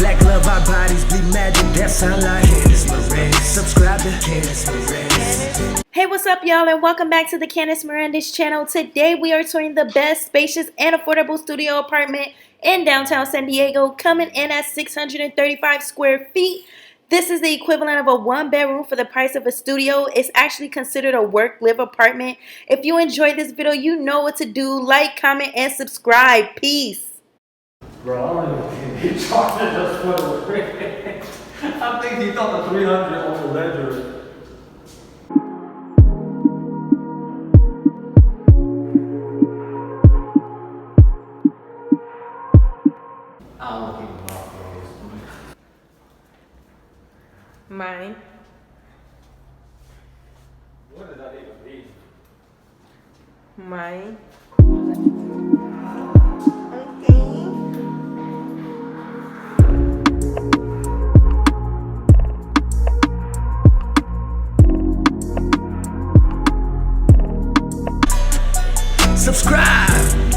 Black love our bodies, bleed magic, that sound like Candis. Subscribe to Candis. Hey, what's up, y'all, and welcome back to the Candis channel. Today we are touring the best, spacious, and affordable studio apartment in downtown San Diego, coming in at 635 square feet. This is the equivalent of a one-bedroom for the price of a studio. It's actually considered a work-live apartment. If you enjoyed this video, you know what to do. Like, comment, and subscribe. Peace. Bro, I don't even think he charged us for the rent. I think he thought the 300 on the ledger. I don't think he's not for this. Mine. What does that even mean? Mine. Subscribe.